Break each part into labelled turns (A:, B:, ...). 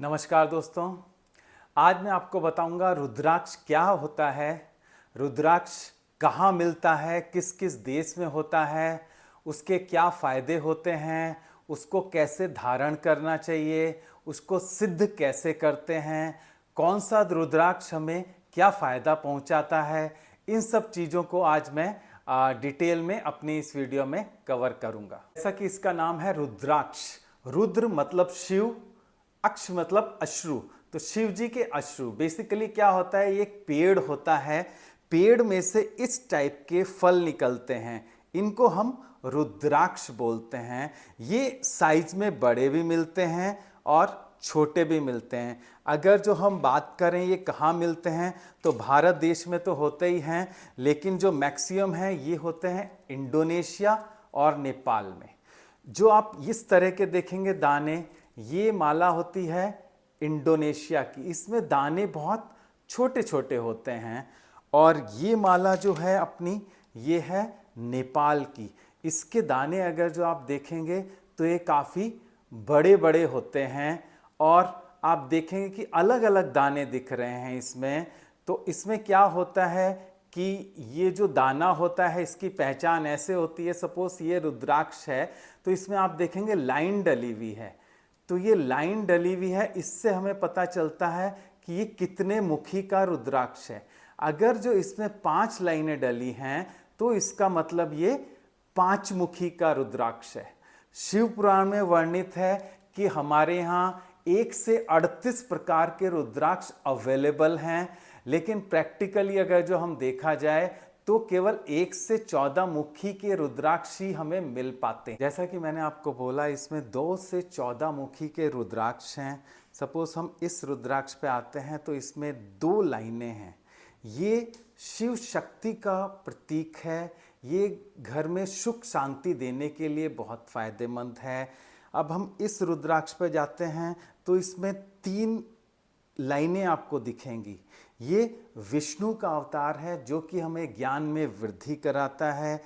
A: नमस्कार दोस्तों। आज मैं आपको बताऊंगा रुद्राक्ष क्या होता है, रुद्राक्ष कहाँ मिलता है, किस किस देश में होता है, उसके क्या फ़ायदे होते हैं, उसको कैसे धारण करना चाहिए, उसको सिद्ध कैसे करते हैं, कौन सा रुद्राक्ष हमें क्या फ़ायदा पहुंचाता है। इन सब चीज़ों को आज मैं डिटेल में अपनी इस वीडियो में कवर करूंगा। जैसा कि इसका नाम है रुद्राक्ष। रुद्र मतलब शिव, अक्ष मतलब अश्रु। तो शिव जी के अश्रु बेसिकली क्या होता है, एक पेड़ होता है, पेड़ में से इस टाइप के फल निकलते हैं, इनको हम रुद्राक्ष बोलते हैं। ये साइज में बड़े भी मिलते हैं और छोटे भी मिलते हैं। अगर जो हम बात करें ये कहाँ मिलते हैं, तो भारत देश में तो होते ही हैं, लेकिन जो मैक्सिमम है ये होते हैं इंडोनेशिया और नेपाल में। जो आप इस तरह के देखेंगे दाने, ये माला होती है इंडोनेशिया की, इसमें दाने बहुत छोटे छोटे होते हैं। और ये माला जो है अपनी, ये है नेपाल की। इसके दाने अगर जो आप देखेंगे तो ये काफ़ी बड़े बड़े होते हैं और आप देखेंगे कि अलग अलग दाने दिख रहे हैं इसमें। तो इसमें क्या होता है कि ये जो दाना होता है इसकी पहचान ऐसे होती है, सपोज ये रुद्राक्ष है तो इसमें आप देखेंगे लाइन डली हुई है। तो ये लाइन डली हुई है, इससे हमें पता चलता है कि ये कितने मुखी का रुद्राक्ष है। अगर जो इसमें 5 लाइनें डली हैं तो इसका मतलब ये 5 मुखी का रुद्राक्ष है। शिव पुराण में वर्णित है कि हमारे यहाँ 1 से 38 प्रकार के रुद्राक्ष अवेलेबल हैं, लेकिन प्रैक्टिकली अगर जो हम देखा जाए तो केवल 1 से 14 मुखी के रुद्राक्ष ही हमें मिल पाते हैं। जैसा कि मैंने आपको बोला, इसमें 2 से 14 मुखी के रुद्राक्ष हैं। सपोज हम इस रुद्राक्ष पे आते हैं तो इसमें 2 लाइनें हैं। ये शिव शक्ति का प्रतीक है, ये घर में सुख शांति देने के लिए बहुत फायदेमंद है। अब हम इस रुद्राक्ष पे जाते हैं तो इसमें 3 लाइनें आपको दिखेंगी। ये विष्णु का अवतार है जो कि हमें ज्ञान में वृद्धि कराता है।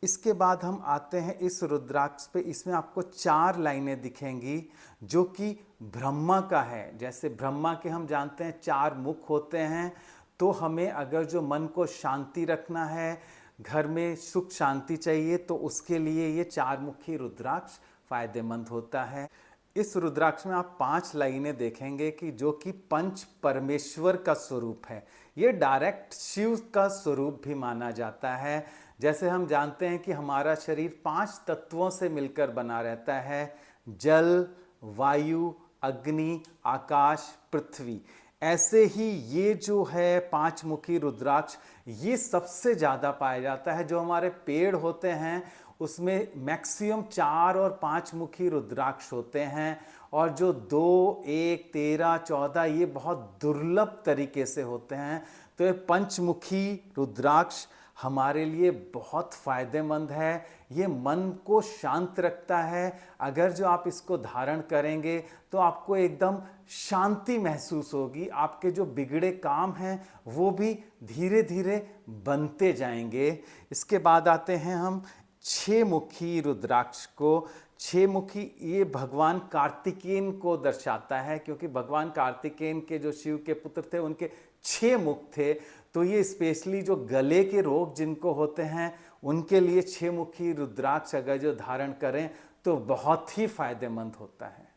A: इसके बाद हम आते हैं इस रुद्राक्ष पे, इसमें आपको 4 लाइनें दिखेंगी जो कि ब्रह्मा का है। जैसे ब्रह्मा के हम जानते हैं 4 मुख होते हैं, तो हमें अगर जो मन को शांति रखना है, घर में सुख शांति चाहिए, तो उसके लिए ये 4 मुखी रुद्राक्ष फायदेमंद होता है। इस रुद्राक्ष में आप 5 लाइनें देखेंगे कि जो कि पंच परमेश्वर का स्वरूप है। ये डायरेक्ट शिव का स्वरूप भी माना जाता है। जैसे हम जानते हैं कि हमारा शरीर 5 तत्वों से मिलकर बना रहता है, जल, वायु, अग्नि, आकाश, पृथ्वी। ऐसे ही ये जो है 5 मुखी रुद्राक्ष, ये सबसे ज़्यादा पाया जाता है। जो हमारे पेड़ होते हैं उसमें मैक्सिमम 4 और 5 मुखी रुद्राक्ष होते हैं, और जो 2, 1, 13, 14 ये बहुत दुर्लभ तरीके से होते हैं। तो ये पंचमुखी रुद्राक्ष हमारे लिए बहुत फायदेमंद है। ये मन को शांत रखता है। अगर जो आप इसको धारण करेंगे तो आपको एकदम शांति महसूस होगी। आपके जो बिगड़े काम हैं वो भी धीरे धीरे बनते जाएंगे। इसके बाद आते हैं हम 6 मुखी रुद्राक्ष को। 6 मुखी ये भगवान कार्तिकेय को दर्शाता है, क्योंकि भगवान कार्तिकेय के जो शिव के पुत्र थे उनके 6 मुख थे। तो ये स्पेशली जो गले के रोग जिनको होते हैं उनके लिए 6 मुखी रुद्राक्ष अगर जो धारण करें तो बहुत ही फायदेमंद होता है।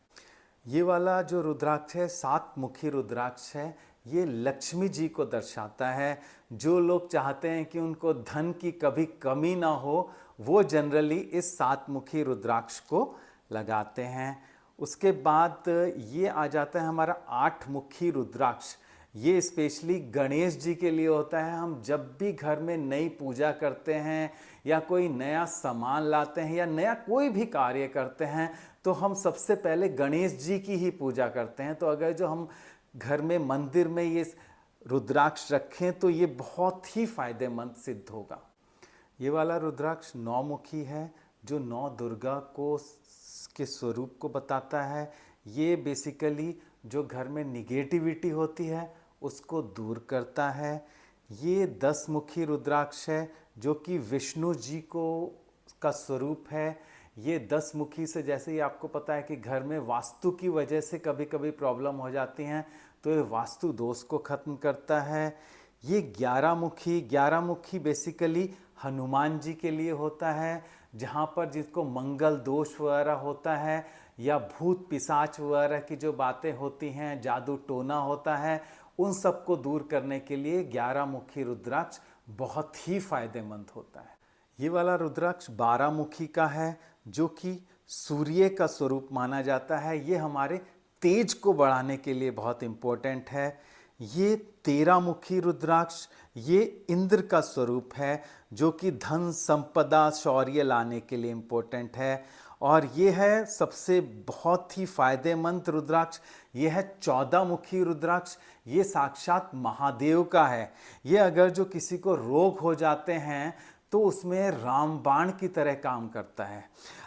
A: ये वाला जो रुद्राक्ष है 7 मुखी रुद्राक्ष है, ये लक्ष्मी जी को दर्शाता है। जो लोग चाहते हैं कि उनको धन की कभी कमी ना हो, वो जनरली इस 7 मुखी रुद्राक्ष को लगाते हैं। उसके बाद ये आ जाता है हमारा 8 मुखी रुद्राक्ष। ये स्पेशली गणेश जी के लिए होता है। हम जब भी घर में नई पूजा करते हैं या कोई नया सामान लाते हैं या नया कोई भी कार्य करते हैं तो हम सबसे पहले गणेश जी की ही पूजा करते हैं। तो अगर जो हम घर में मंदिर में ये रुद्राक्ष रखें तो ये बहुत ही फायदेमंद सिद्ध होगा। ये वाला रुद्राक्ष 9 मुखी है, जो 9 दुर्गा को के स्वरूप को बताता है। ये बेसिकली जो घर में निगेटिविटी होती है उसको दूर करता है। ये 10 मुखी रुद्राक्ष है जो कि विष्णु जी को का स्वरूप है। ये 10 मुखी से, जैसे ही आपको पता है कि घर में वास्तु की वजह से कभी कभी प्रॉब्लम हो जाती हैं, तो ये वास्तु दोष को ख़त्म करता है। ये 11 मुखी बेसिकली हनुमान जी के लिए होता है, जहाँ पर जिसको मंगल दोष वगैरह होता है या भूत पिशाच वगैरह की जो बातें होती हैं, जादू टोना होता है, उन सब को दूर करने के लिए 11 मुखी रुद्राक्ष बहुत ही फायदेमंद होता है। ये वाला रुद्राक्ष 12 मुखी का है, जो कि सूर्य का स्वरूप माना जाता है। ये हमारे तेज को बढ़ाने के लिए बहुत इम्पोर्टेंट है। ये 13 मुखी रुद्राक्ष ये इंद्र का स्वरूप है, जो कि धन संपदा शौर्य लाने के लिए इम्पोर्टेंट है। और ये है सबसे बहुत ही फायदेमंद रुद्राक्ष, ये है 14 मुखी रुद्राक्ष। ये साक्षात महादेव का है। ये अगर जो किसी को रोग हो जाते हैं तो उसमें रामबाण की तरह काम करता है।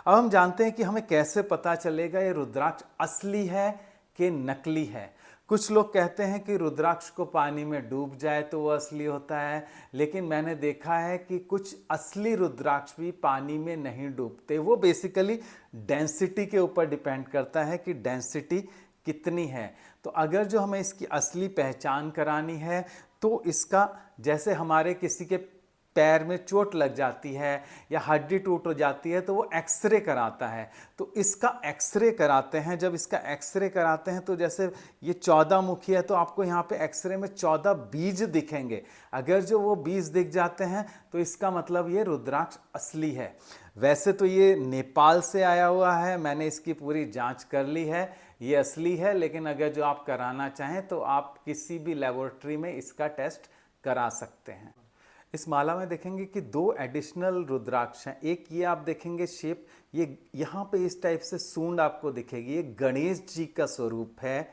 A: अब हम जानते हैं कि हमें कैसे पता चलेगा ये रुद्राक्ष असली है कि नकली है। कुछ लोग कहते हैं कि रुद्राक्ष को पानी में डूब जाए तो वो असली होता है, लेकिन मैंने देखा है कि कुछ असली रुद्राक्ष भी पानी में नहीं डूबते। वो बेसिकली डेंसिटी के ऊपर डिपेंड करता है कि डेंसिटी कितनी है। तो अगर जो हमें इसकी असली पहचान करानी है तो इसका, जैसे हमारे किसी के पैर में चोट लग जाती है या हड्डी टूट हो जाती है तो वो एक्सरे कराता है, तो इसका एक्सरे कराते हैं। जब इसका एक्सरे कराते हैं तो जैसे ये 14 मुखी है तो आपको यहाँ पे एक्सरे में 14 बीज दिखेंगे। अगर जो वो बीज दिख जाते हैं तो इसका मतलब ये रुद्राक्ष असली है। वैसे तो ये नेपाल से आया हुआ है, मैंने इसकी पूरी जांच कर ली है, ये असली है। लेकिन अगर जो आप कराना चाहें तो आप किसी भी लेबोरेटरी में इसका टेस्ट करा सकते हैं। इस माला में देखेंगे कि 2 एडिशनल रुद्राक्ष हैं। एक ये आप देखेंगे शेप, ये यहाँ पे इस टाइप से सूंड आपको दिखेगी, ये गणेश जी का स्वरूप है।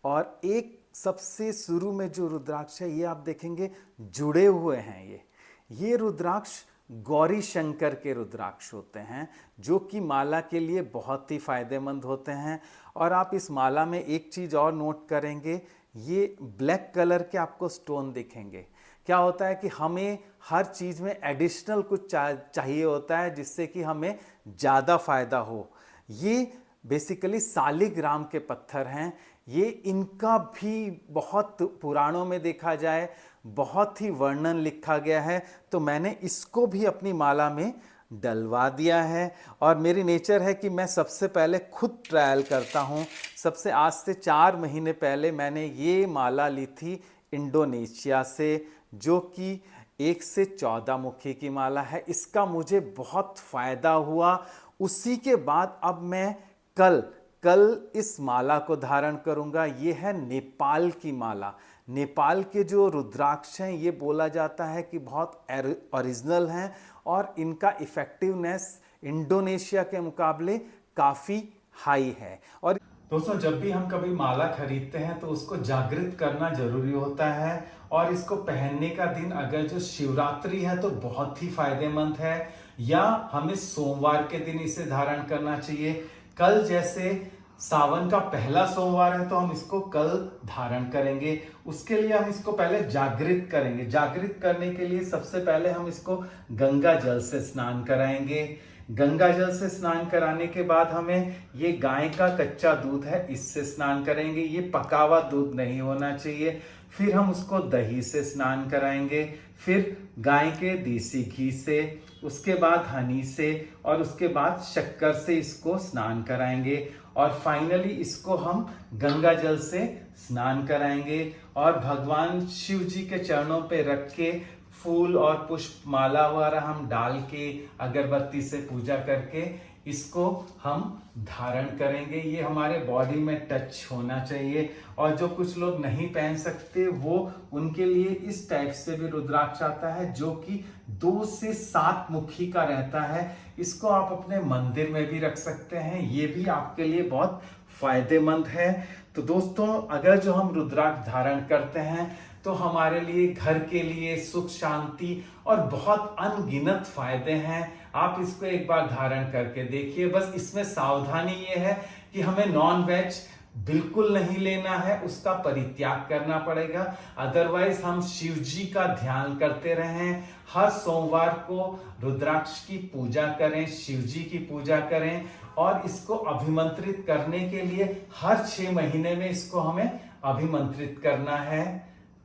A: और एक सबसे शुरू में जो रुद्राक्ष है ये आप देखेंगे जुड़े हुए हैं। ये रुद्राक्ष गौरी शंकर के रुद्राक्ष होते हैं, जो कि माला के लिए बहुत ही फायदेमंद होते हैं। और आप इस माला में एक चीज़ और नोट करेंगे, ये ब्लैक कलर के आपको स्टोन दिखेंगे। क्या होता है कि हमें हर चीज़ में एडिशनल कुछ चाहिए होता है जिससे कि हमें ज़्यादा फायदा हो। ये बेसिकली सालिग्राम के पत्थर हैं। ये इनका भी बहुत पुराणों में देखा जाए बहुत ही वर्णन लिखा गया है, तो मैंने इसको भी अपनी माला में डलवा दिया है। और मेरी नेचर है कि मैं सबसे पहले खुद ट्रायल करता हूँ। सबसे आज से 4 महीने पहले मैंने ये माला ली थी इंडोनेशिया से, जो कि 1 से 14 मुखी की माला है। इसका मुझे बहुत फ़ायदा हुआ। उसी के बाद अब मैं कल इस माला को धारण करूंगा। ये है नेपाल की माला। नेपाल के जो रुद्राक्ष हैं ये बोला जाता है कि बहुत ओरिजिनल हैं और इनका इफ़ेक्टिवनेस इंडोनेशिया के मुकाबले काफ़ी हाई है। और दोस्तों, जब भी हम कभी माला खरीदते हैं तो उसको जागृत करना जरूरी होता है। और इसको पहनने का दिन अगर जो शिवरात्रि है तो बहुत ही फायदेमंद है, या हमें सोमवार के दिन इसे धारण करना चाहिए। कल जैसे सावन का पहला सोमवार है तो हम इसको कल धारण करेंगे। उसके लिए हम इसको पहले जागृत करेंगे। जागृत करने के लिए सबसे पहले हम इसको गंगा जल से स्नान कराएंगे। गंगा जल से स्नान कराने के बाद हमें ये गाय का कच्चा दूध है इससे स्नान करेंगे। ये पका हुआ दूध नहीं होना चाहिए। फिर हम उसको दही से स्नान कराएंगे, फिर गाय के देसी घी से, उसके बाद हनी से, और उसके बाद शक्कर से इसको स्नान कराएंगे। और फाइनली इसको हम गंगा जल से स्नान कराएंगे और भगवान शिव जी के चरणों पे रख के फूल और पुष्प माला वगैरह हम डाल के अगरबत्ती से पूजा करके इसको हम धारण करेंगे। ये हमारे बॉडी में टच होना चाहिए। और जो कुछ लोग नहीं पहन सकते वो उनके लिए इस टाइप से भी रुद्राक्ष आता है, जो कि 2 से 7 मुखी का रहता है। इसको आप अपने मंदिर में भी रख सकते हैं, ये भी आपके लिए बहुत फायदेमंद है। तो दोस्तों, अगर जो हम रुद्राक्ष धारण करते हैं तो हमारे लिए, घर के लिए सुख शांति और बहुत अनगिनत फायदे हैं। आप इसको एक बार धारण करके देखिए। बस इसमें सावधानी ये है कि हमें नॉन वेज बिल्कुल नहीं लेना है, उसका परित्याग करना पड़ेगा। अदरवाइज हम शिव जी का ध्यान करते रहें, हर सोमवार को रुद्राक्ष की पूजा करें, शिव जी की पूजा करें, और इसको अभिमंत्रित करने के लिए हर 6 महीने में इसको हमें अभिमंत्रित करना है।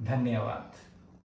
A: धन्यवाद।